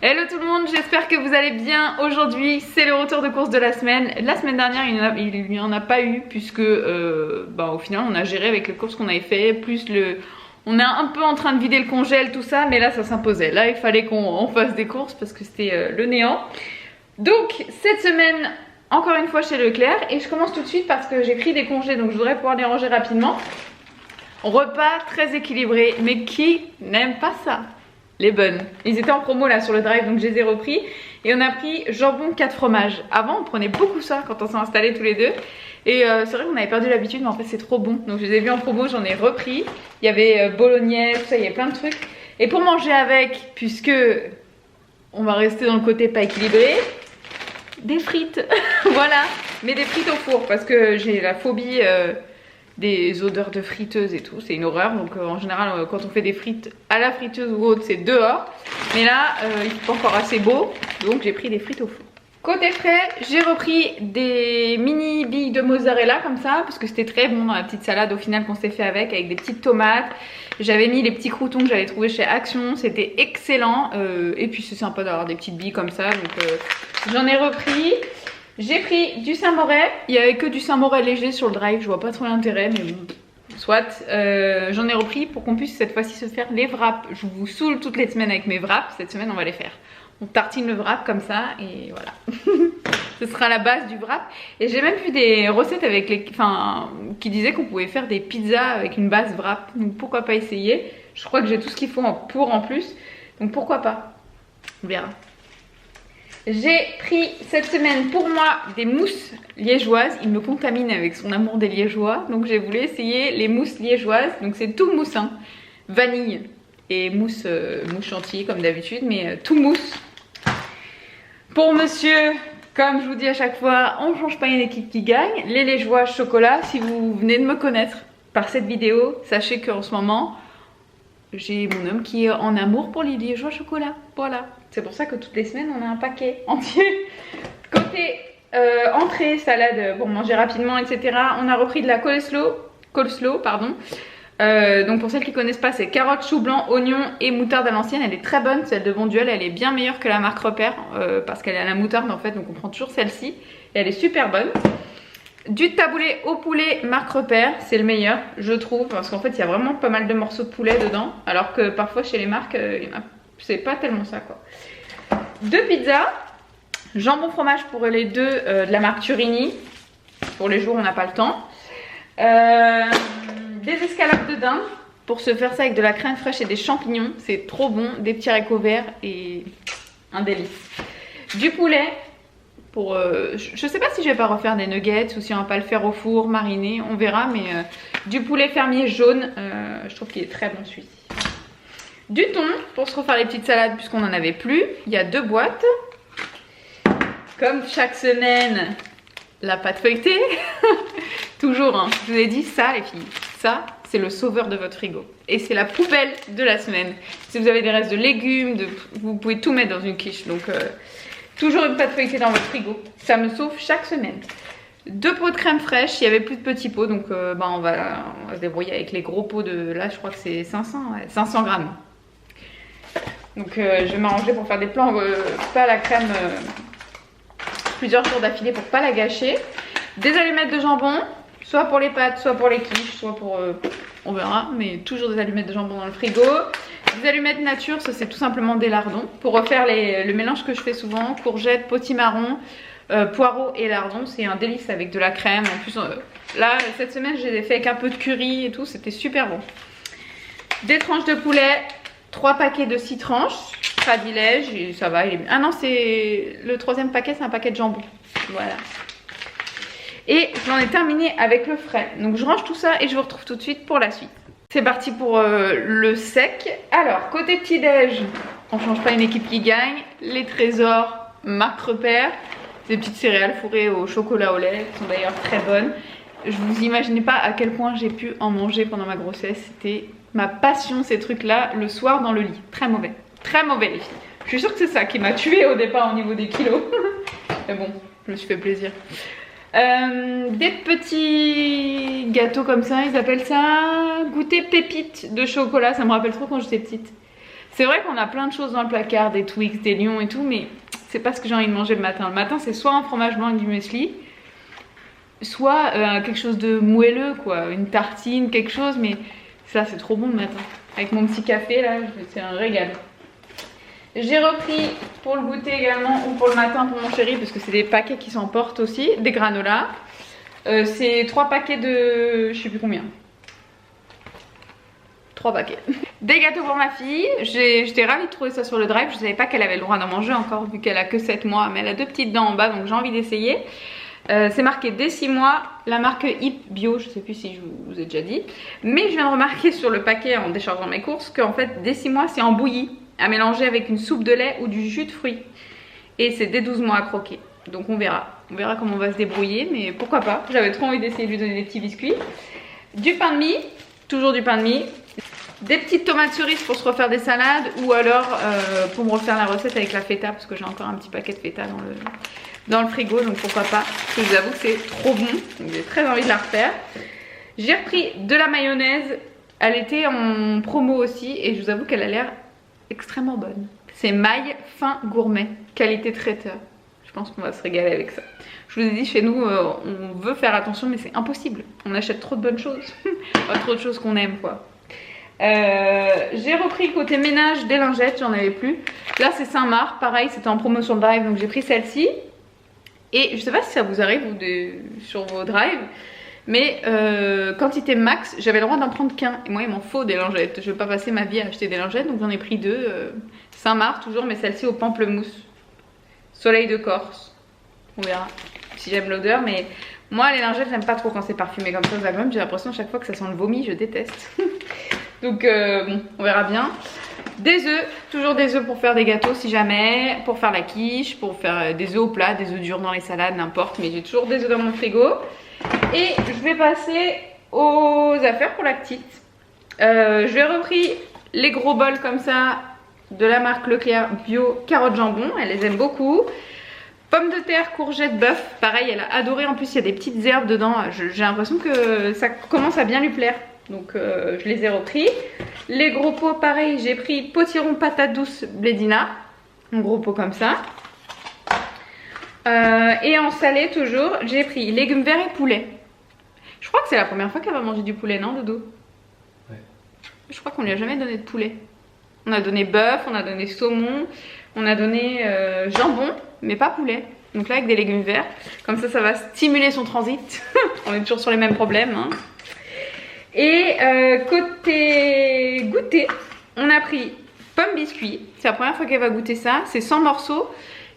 Hello tout le monde, j'espère que vous allez bien. Aujourd'hui c'est le retour de course de la semaine. La semaine dernière il n'y en a pas eu puisque au final on a géré avec les courses qu'on avait fait. Plus on est un peu en train de vider le congèle tout ça, mais là ça s'imposait. Là il fallait qu'on fasse des courses parce que c'était le néant. Donc cette semaine encore une fois chez Leclerc et je commence tout de suite parce que j'ai pris des congés donc je voudrais pouvoir les ranger rapidement. Repas très équilibré, mais qui n'aime pas ça? Les bonnes. Ils étaient en promo là sur le drive donc je les ai repris. Et on a pris jambon 4 fromages. Avant on prenait beaucoup ça quand on s'est installés tous les deux. Et c'est vrai qu'on avait perdu l'habitude mais en fait c'est trop bon. Donc je les ai vus en promo, j'en ai repris. Il y avait bolognaise, tout ça, il y avait plein de trucs. Et pour manger avec, puisque on va rester dans le côté pas équilibré, des frites. Voilà. Mais des frites au four parce que j'ai la phobie des odeurs de friteuse et tout, c'est une horreur. Donc en général quand on fait des frites à la friteuse ou autre c'est dehors, mais là il n'est pas encore assez beau donc j'ai pris des frites au four. Côté frais, j'ai repris des mini billes de mozzarella comme ça parce que c'était très bon dans la petite salade au final qu'on s'est fait avec des petites tomates. J'avais mis les petits croutons que j'avais trouvé chez Action, c'était excellent et puis c'est sympa d'avoir des petites billes comme ça donc j'en ai repris. J'ai pris du Saint-Moret, il n'y avait que du Saint-Moret léger sur le drive, je vois pas trop l'intérêt mais bon, soit. J'en ai repris pour qu'on puisse cette fois-ci se faire les wraps. Je vous saoule toutes les semaines avec mes wraps, cette semaine on va les faire. On tartine le wrap comme ça et voilà. Ce sera la base du wrap. Et j'ai même vu des recettes avec qui disaient qu'on pouvait faire des pizzas avec une base wrap. Donc pourquoi pas essayer. Je crois que j'ai tout ce qu'il faut pour en plus. Donc pourquoi pas. On verra. J'ai pris cette semaine pour moi des mousses liégeoises. Il me contamine avec son amour des liégeois. Donc j'ai voulu essayer les mousses liégeoises. Donc c'est tout mousse, hein. Vanille et mousse chantilly comme d'habitude, mais tout mousse. Pour monsieur, comme je vous dis à chaque fois, on ne change pas une équipe qui gagne. Les liégeois chocolat, si vous venez de me connaître par cette vidéo, sachez qu'en ce moment, j'ai mon homme qui est en amour pour les liégeois chocolat. Voilà. C'est pour ça que toutes les semaines on a un paquet entier. Côté entrée, salade pour manger rapidement, etc. On a repris de la coleslaw, pardon. Donc pour celles qui connaissent pas, c'est carottes, chou blanc, oignons et moutarde à l'ancienne. Elle est très bonne, celle de Bonduelle, elle est bien meilleure que la marque Repère parce qu'elle est à la moutarde en fait, donc on prend toujours celle-ci. Et elle est super bonne. Du taboulé au poulet marque Repère, c'est le meilleur je trouve parce qu'en fait il y a vraiment pas mal de morceaux de poulet dedans. Alors que parfois chez les marques, c'est pas tellement ça quoi. Deux pizzas, jambon fromage pour les deux de la marque Turini. Pour les jours où on n'a pas le temps. Des escalopes de dinde pour se faire ça avec de la crème fraîche et des champignons, c'est trop bon, des petits haricots verts et un délice. Du poulet pour je sais pas si je vais pas refaire des nuggets ou si on va pas le faire au four mariné, on verra, mais du poulet fermier jaune, je trouve qu'il est très bon celui-ci. Du thon pour se refaire les petites salades puisqu'on en avait plus, il y a 2 boîtes. Comme chaque semaine, la pâte feuilletée. Toujours, hein. Je vous ai dit ça les filles, ça c'est le sauveur de votre frigo. Et c'est la poubelle de la semaine. Si vous avez des restes de légumes, vous pouvez tout mettre dans une quiche. Donc toujours une pâte feuilletée dans votre frigo. Ça me sauve chaque semaine. 2 pots de crème fraîche, il n'y avait plus de petits pots. Donc on va se débrouiller avec les gros pots de... Là je crois que c'est 500 grammes. Donc je vais m'arranger pour faire des plans pas à la crème plusieurs jours d'affilée pour pas la gâcher. Des allumettes de jambon, soit pour les pâtes, soit pour les quiches, soit pour... on verra, mais toujours des allumettes de jambon dans le frigo. Des allumettes nature, ça c'est tout simplement des lardons. Pour refaire le mélange que je fais souvent, courgettes, potimarron, poireaux et lardons. C'est un délice avec de la crème. En plus, là, cette semaine, je les ai fait avec un peu de curry et tout, c'était super bon. Des tranches de poulet, 3 paquets de 6 tranches. Pradilège, et ça va. Ah non, c'est le 3e paquet, c'est un paquet de jambon. Voilà. Et j'en ai terminé avec le frais. Donc je range tout ça et je vous retrouve tout de suite pour la suite. C'est parti pour le sec. Alors, côté petit-déj, on ne change pas une équipe qui gagne. Les trésors marque Repère. Des petites céréales fourrées au chocolat au lait, qui sont d'ailleurs très bonnes. Je vous imaginez pas à quel point j'ai pu en manger pendant ma grossesse. C'était ma passion ces trucs-là, le soir dans le lit. Très mauvais. Très mauvais les filles. Je suis sûre que c'est ça qui m'a tuée au départ au niveau des kilos. Mais bon, je me suis fait plaisir. Des petits gâteaux comme ça, ils appellent ça goûter pépite de chocolat. Ça me rappelle trop quand j'étais petite. C'est vrai qu'on a plein de choses dans le placard, des Twix, des Lions et tout, mais c'est pas ce que j'ai envie de manger le matin. Le matin, c'est soit un fromage blanc avec du muesli, soit quelque chose de moelleux, quoi, une tartine, quelque chose, mais ça c'est trop bon le matin. Avec mon petit café là, c'est un régal. J'ai repris pour le goûter également, ou pour le matin pour mon chéri, parce que c'est des paquets qui s'emportent aussi, des granolas. C'est 3 paquets de... je sais plus combien. 3 paquets. Des gâteaux pour ma fille. J'étais ravie de trouver ça sur le drive. Je savais pas qu'elle avait le droit d'en manger encore, vu qu'elle a que 7 mois, mais elle a 2 petites dents en bas, donc j'ai envie d'essayer. C'est marqué dès 6 mois, la marque Hip Bio, je sais plus si je vous ai déjà dit. Mais je viens de remarquer sur le paquet en déchargeant mes courses qu'en fait dès 6 mois c'est en bouillie, à mélanger avec une soupe de lait ou du jus de fruits. Et c'est dès 12 mois à croquer. Donc on verra comment on va se débrouiller, mais pourquoi pas. J'avais trop envie d'essayer de lui donner des petits biscuits. Du pain de mie, toujours du pain de mie. Des petites tomates cerises pour se refaire des salades, ou alors pour me refaire la recette avec la feta, parce que j'ai encore un petit paquet de feta dans le frigo, donc pourquoi pas. Je vous avoue que c'est trop bon, donc j'ai très envie de la refaire. J'ai repris de la mayonnaise, elle était en promo aussi, et je vous avoue qu'elle a l'air extrêmement bonne. C'est Maille Fin Gourmet, qualité traiteur. Je pense qu'on va se régaler avec ça. Je vous ai dit, chez nous, on veut faire attention, mais c'est impossible. On achète trop de bonnes choses. Pas trop de choses qu'on aime, quoi. J'ai repris côté ménage des lingettes, j'en avais plus. Là, c'est Saint-Marc, pareil, c'était en promo sur le drive, donc j'ai pris celle-ci. Et je sais pas si ça vous arrive sur vos drives, mais quantité max, j'avais le droit d'en prendre qu'un. Et moi, il m'en faut des lingettes. Je vais pas passer ma vie à acheter des lingettes, donc j'en ai pris 2. Saint-Marc, toujours, mais celle-ci au pamplemousse. Soleil de Corse. On verra si j'aime l'odeur, mais moi, les lingettes, j'aime pas trop quand c'est parfumé comme ça aux agrumes. J'ai l'impression à chaque fois que ça sent le vomi, je déteste. Donc, bon, on verra bien. Des œufs, toujours des œufs pour faire des gâteaux si jamais, pour faire la quiche, pour faire des œufs au plat, des œufs durs dans les salades, n'importe, mais j'ai toujours des œufs dans mon frigo. Et je vais passer aux affaires pour la petite. Je vais repris les gros bols comme ça de la marque Leclerc bio carottes jambon, elle les aime beaucoup. Pommes de terre, courgettes, bœuf, pareil, elle a adoré, en plus il y a des petites herbes dedans, j'ai l'impression que ça commence à bien lui plaire. Donc je les ai repris. Les gros pots, pareil, j'ai pris potiron patate douce blédina. Un gros pot comme ça. Et en salé toujours, j'ai pris légumes verts et poulet. Je crois que c'est la première fois qu'elle va manger du poulet, non Doudou? Ouais. Je crois qu'on lui a jamais donné de poulet. On a donné bœuf, on a donné saumon, on a donné jambon, mais pas poulet. Donc là avec des légumes verts. Comme ça, ça va stimuler son transit. On est toujours sur les mêmes problèmes, hein. Et côté goûter, on a pris pomme biscuit. C'est la première fois qu'elle va goûter ça. C'est 100 morceaux.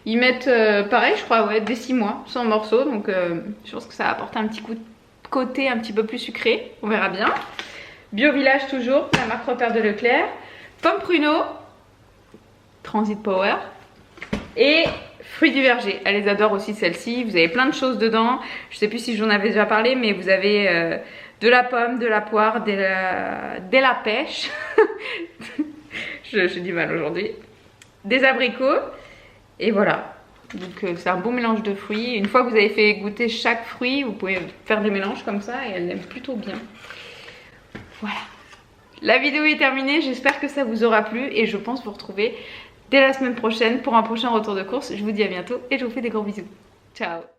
Ils mettent pareil, je crois, ouais, dès 6 mois, 100 morceaux. Donc je pense que ça va apporter un petit coup de côté un petit peu plus sucré. On verra bien. Bio Village toujours, la marque repère de Leclerc. Pomme pruneau, Transit Power. Et fruits du verger. Elle les adore aussi celle-ci. Vous avez plein de choses dedans. Je sais plus si j'en avais déjà parlé, mais vous avez de la pomme, de la poire, de la pêche. J'ai du mal aujourd'hui. Des abricots. Et voilà. Donc c'est un bon mélange de fruits. Une fois que vous avez fait goûter chaque fruit, vous pouvez faire des mélanges comme ça et elle l'aime plutôt bien. Voilà. La vidéo est terminée. J'espère que ça vous aura plu et je pense vous retrouver dès la semaine prochaine pour un prochain retour de course. Je vous dis à bientôt et je vous fais des gros bisous. Ciao.